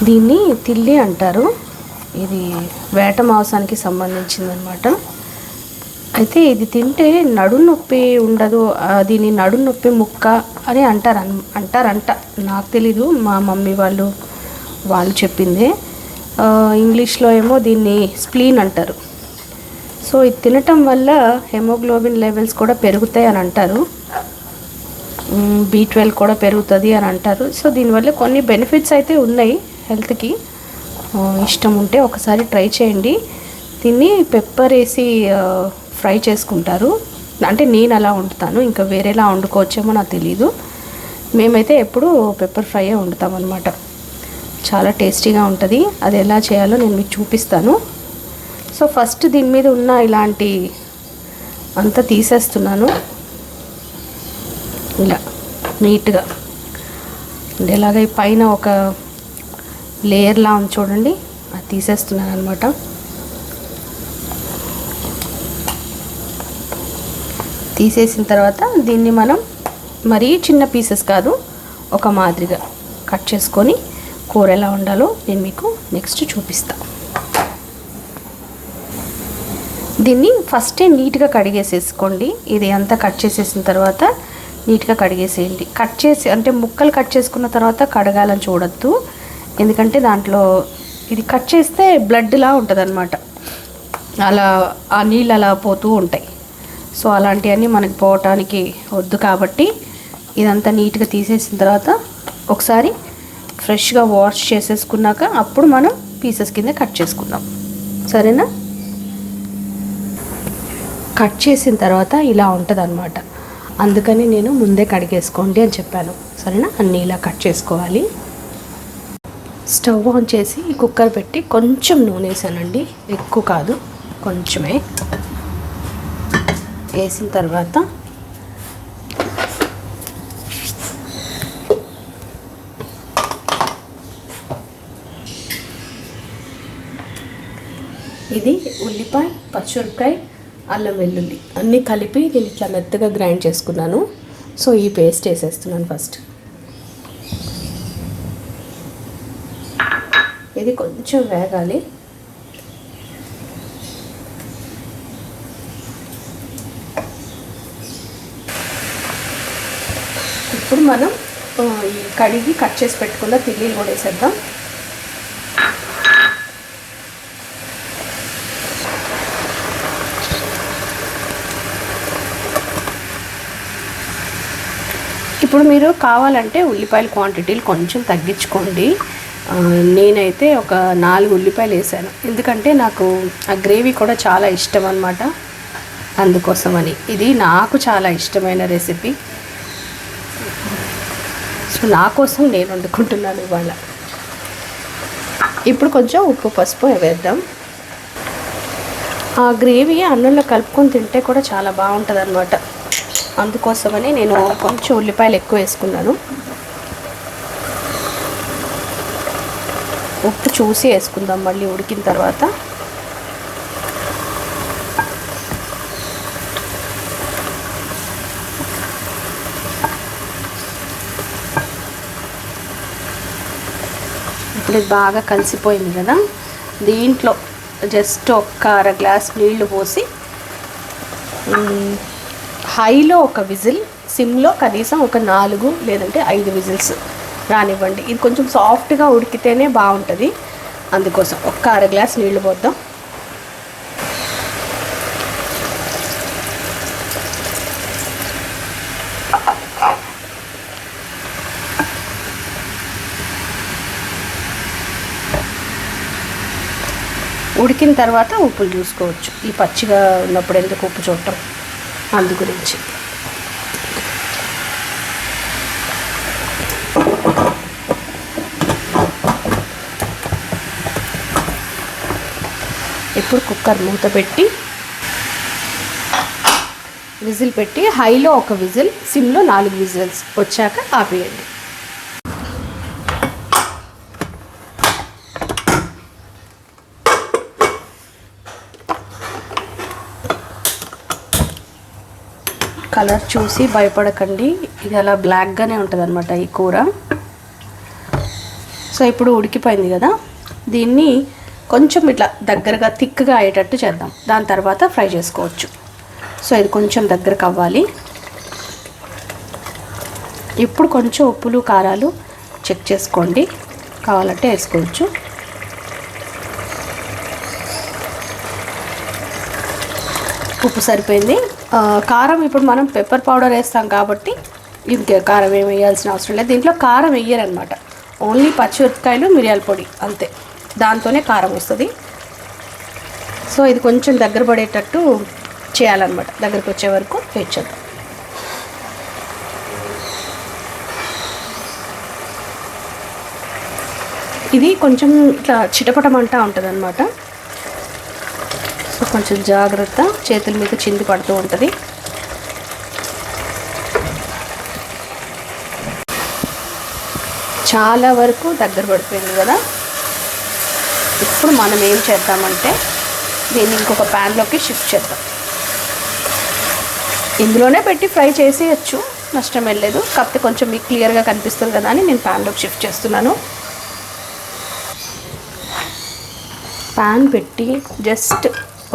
దీన్ని తిల్లి అంటారు. ఇది వేట మాంసానికి సంబంధించిందనమాట. అయితే ఇది తింటే నడుము నొప్పి ఉండదు, దీని నడుము నొప్పి ముక్క అని అంటారంట. నాకు తెలీదు, మా మమ్మీ వాళ్ళు చెప్పిందే. ఇంగ్లీష్లో ఏమో దీన్ని స్ప్లీన్ అంటారు. సో ఇది తినటం వల్ల హెమోగ్లోబిన్ లెవెల్స్ కూడా పెరుగుతాయి అని అంటారు. B12 కూడా పెరుగుతుంది అని అంటారు. సో దీనివల్ల కొన్ని బెనిఫిట్స్ అయితే ఉన్నాయి హెల్త్కి. ఇష్టం ఉంటే ఒకసారి ట్రై చేయండి. దీన్ని పెప్పర్ వేసి ఫ్రై చేసుకుంటారు. అంటే నేను అలా వండుతాను, ఇంకా వేరేలా వండుకోవచ్చేమో నాకు తెలీదు. మేమైతే ఎప్పుడు పెప్పర్ ఫ్రైయే వండుతాం అన్నమాట. చాలా టేస్టీగా ఉంటుంది. అది ఎలా చేయాలో నేను మీకు చూపిస్తాను. సో ఫస్ట్ దీని మీద ఉన్న ఇలాంటి అంతా తీసేస్తున్నాను ఇలా నీట్గా. ఇలాగ పైన ఒక లేయర్లా ఉంది చూడండి, అది తీసేస్తున్నాను అనమాట. తీసేసిన తర్వాత దీన్ని మనం మరీ చిన్న పీసెస్ కాదు, ఒక మాదిరిగా కట్ చేసుకొని కూర ఎలా ఉండాలో నేను మీకు నెక్స్ట్ చూపిస్తాను. దీన్ని ఫస్టే నీట్గా కడిగేసేసుకోండి. ఇది అంతా కట్ చేసేసిన తర్వాత నీట్గా కడిగేసేయండి. కట్ చేసి అంటే ముక్కలు కట్ చేసుకున్న తర్వాత కడగాలని చూడొద్దు, ఎందుకంటే దాంట్లో ఇది కట్ చేస్తే బ్లడ్లా ఉంటుంది అన్నమాట. అలా ఆ నీళ్ళు అలా పోతూ ఉంటాయి. సో అలాంటివన్నీ మనకి పోవటానికి వద్దు కాబట్టి ఇదంతా నీట్గా తీసేసిన తర్వాత ఒకసారి ఫ్రెష్గా వాష్ చేసేసుకున్నాక అప్పుడు మనం పీసెస్ కింద కట్ చేసుకుందాం, సరేనా? కట్ చేసిన తర్వాత ఇలా ఉంటుంది అన్నమాట. అందుకని నేను ముందే కడిగేసుకోండి అని చెప్పాను, సరేనా? అన్నీ ఇలా కట్ చేసుకోవాలి. స్టవ్ ఆన్ చేసి కుక్కర్ పెట్టి కొంచెం నూనె వేసానండి, ఎక్కువ కాదు, కొంచెమే వేసిన తర్వాత ఇది ఉల్లిపాయ, పచ్చిమిరపకాయ, అల్లం వెల్లుల్లి అన్నీ కలిపి నేను ఇట్లా మెత్తగా గ్రైండ్ చేసుకున్నాను. సో ఈ పేస్ట్ వేసేస్తున్నాను ఫస్ట్. ఇది కొంచెం వేగాలి. ఇప్పుడు మనం కడిగి కట్ చేసి పెట్టుకున్న తిల్లీలు కూడా వేసేద్దాం. ఇప్పుడు మీరు కావాలంటే ఉల్లిపాయల క్వాంటిటీలు కొంచెం తగ్గించుకోండి. నేనైతే ఒక 4 ఉల్లిపాయలు వేసాను, ఎందుకంటే నాకు ఆ గ్రేవీ కూడా చాలా ఇష్టం అన్నమాట. అందుకోసమని ఇది నాకు చాలా ఇష్టమైన రెసిపీ. సో నా కోసం నేను వండుకుంటున్నాను ఇవాళ. ఇప్పుడు కొంచెం ఉప్పు, పసుపు వేద్దాం. ఆ గ్రేవీ అన్నంలో కలుపుకొని తింటే కూడా చాలా బాగుంటుంది అన్నమాట. అందుకోసమని నేను కొంచెం ఉల్లిపాయలు ఎక్కువ వేసుకున్నాను. ఉప్పు చూసి వేసుకుందాం మళ్ళీ ఉడికిన తర్వాత. ఇప్పుడు ఇది బాగా కలిసిపోయింది కదా, దీంట్లో జస్ట్ ఒక్క అర గ్లాస్ నీళ్లు పోసి హైలో ఒక విజిల్, సిమ్లో కనీసం ఒక 4 లేదంటే 5 విజిల్స్ రానివ్వండి. ఇది కొంచెం సాఫ్ట్గా ఉడికితేనే బాగుంటుంది. అందుకోసం ఒక్క అర గ్లాస్ నీళ్లు పోద్దాం. ఉడికిన తర్వాత ఉప్పులు చూసుకోవచ్చు. ఈ పచ్చిగా ఉన్నప్పుడు ఎందుకు ఉప్పు చూడటం, అందు గురించి. ఇప్పుడు కుక్కర్ మూత పెట్టి విజిల్ పెట్టి హైలో ఒక విజిల్, సిమ్లో 4 విజిల్స్ వచ్చాక ఆపేయండి. కలర్ చూసి భయపడకండి, ఇది అలా బ్లాక్గానే ఉంటుంది అన్నమాట ఈ కూర. సో ఇప్పుడు ఉడికిపోయింది కదా, దీన్ని కొంచెం ఇట్లా దగ్గరగా థిక్గా అయ్యేటట్టు చేద్దాం. దాని తర్వాత ఫ్రై చేసుకోవచ్చు. సో ఇది కొంచెం దగ్గరకు అవ్వాలి. ఇప్పుడు కొంచెం ఉప్పులు కారాలు చెక్ చేసుకోండి, కావాలంటే వేసుకోవచ్చు. ఉప్పు సరిపోయింది. కారం ఇప్పుడు మనం పెప్పర్ పౌడర్ వేస్తాం కాబట్టి ఇంకే కారం ఏమి వేయాల్సిన అవసరం లేదు. దీంట్లో కారం వేయరనమాట, ఓన్లీ పచ్చిమిరపకాయలు మిరియాల పొడి అంతే, దాంతోనే కారం వస్తుంది. సో ఇది కొంచెం దగ్గర పడేటట్టు చేయాలన్నమాట. దగ్గరకు వచ్చే వరకు వెయిట్ చేద్దాం. ఇది కొంచెం ఇట్లా చిటపటమంటా ఉంటుంది అన్నమాట. సో కొంచెం జాగ్రత్త, చేతుల మీద చింది పడుతూ ఉంటుంది. చాలా వరకు దగ్గర పడిపోయింది కదా. ఇప్పుడు మనం ఏం చేద్దామంటే దీన్ని ఇంకొక ప్యాన్లోకి షిఫ్ట్ చేద్దాం. ఇందులోనే పెట్టి ఫ్రై చేసేయచ్చు, నష్టం వెళ్ళలేదు. కాకపోతే కొంచెం మీకు క్లియర్గా కనిపిస్తుంది కదా అని నేను ప్యాన్లోకి షిఫ్ట్ చేస్తున్నాను. ప్యాన్ పెట్టి జస్ట్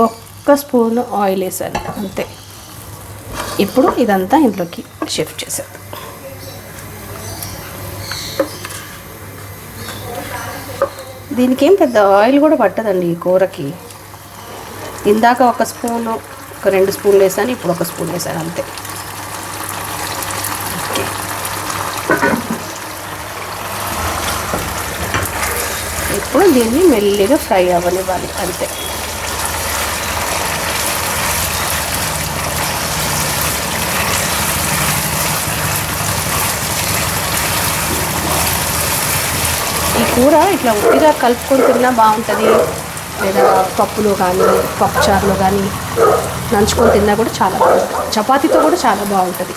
ఒక్క స్పూన్ ఆయిల్ వేసాను అంతే. ఇప్పుడు ఇదంతా ఇంట్లోకి షిఫ్ట్ చేసేది. దీనికి ఏం పెద్ద ఆయిల్ కూడా పట్టదండి ఈ కూరకి. ఇందాక ఒక స్పూను, ఒక 2 స్పూన్లు వేసాను, ఇప్పుడు ఒక స్పూన్ వేసాను అంతే. ఇప్పుడు దీన్ని మెల్లిగా ఫ్రై అవ్వనివ్వాలి అంతే. ఈ కూర ఇట్లా ఉట్టిగా కలుపుకొని తిన్నా బాగుంటుంది, లేదా పప్పులో కానీ పప్పుచారులో కానీ నంచుకొని తిన్నా కూడా చాలా బాగుంటుంది. చపాతీతో కూడా చాలా బాగుంటుంది.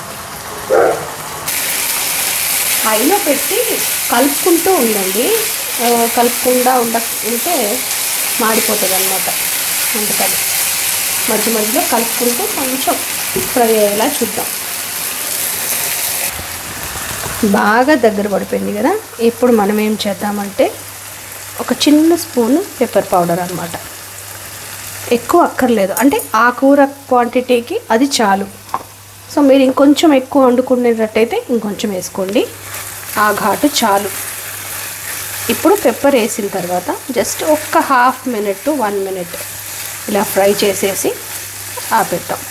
హైలో పెట్టి కలుపుకుంటూ ఉండండి, కలుపుకుండా ఉంటే మాడిపోతుంది అన్నమాట. అందుకని మధ్య మధ్యలో కలుపుకుంటూ కొంచెం ఫ్రై అయ్యేలా చూద్దాం. బాగా దగ్గర పడిపోయింది కదా. ఇప్పుడు మనం ఏం చేద్దామంటే ఒక చిన్న స్పూన్ పెప్పర్ పౌడర్ అన్నమాట. ఎక్కువ అక్కర్లేదు, అంటే ఆ కూర క్వాంటిటీకి అది చాలు. సో మీరు ఇంకొంచెం ఎక్కువ వండుకునేటట్టయితే ఇంకొంచెం వేసుకోండి, ఆ ఘాటు చాలు. ఇప్పుడు పెప్పర్ వేసిన తర్వాత జస్ట్ ఒక్క ½ మినిట్ టు 1 మినిట్ ఇలా ఫ్రై చేసేసి ఆపేద్దాం.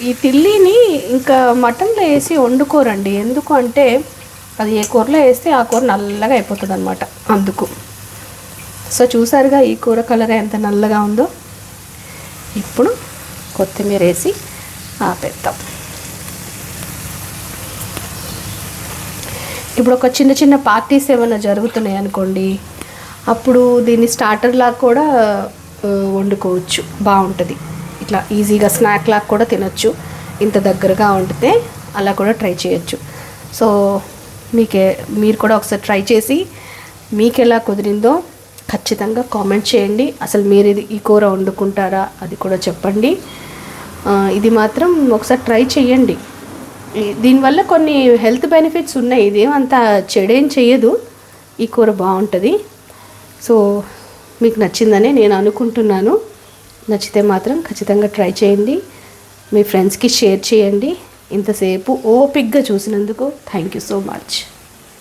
ఈ తిల్లీని ఇంకా మటన్లో వేసి వండుకోరండి. ఎందుకు అంటే అది ఏ కూరలో వేస్తే ఆ కూర నల్లగా అయిపోతుంది అన్నమాట, అందుకు. సో చూసారుగా ఈ కూర కలర్ ఎంత నల్లగా ఉందో. ఇప్పుడు కొత్తిమీర వేసి ఆపేద్దాం. ఇప్పుడు ఒక చిన్న చిన్న పార్టీస్ ఏమైనా జరుగుతున్నాయి అనుకోండి, అప్పుడు దీన్ని స్టార్టర్లా కూడా వండుకోవచ్చు, బాగుంటుంది. ఇట్లా ఈజీగా స్నాక్ లాగా కూడా తినొచ్చు. ఇంత దగ్గరగా వండితే అలా కూడా ట్రై చేయొచ్చు. సో మీరు కూడా ఒకసారి ట్రై చేసి మీకు ఎలా కుదిరిందో ఖచ్చితంగా కామెంట్ చేయండి. అసలు మీరు ఈ కూర వండుకుంటారా అది కూడా చెప్పండి. ఇది మాత్రం ఒకసారి ట్రై చేయండి. దీనివల్ల కొన్ని హెల్త్ బెనిఫిట్స్ ఉన్నాయి, ఇదేమంత చెడేం చేయదు. ఈ కూర బాగుంటుంది. సో మీకు నచ్చిందని నేను అనుకుంటున్నాను. నచ్చితే మాత్రం ఖచ్చితంగా ట్రై చేయండి, మీ ఫ్రెండ్స్కి షేర్ చేయండి. ఇంతసేపు ఓపిక్గా చూసినందుకు థ్యాంక్ యూ సో మచ్.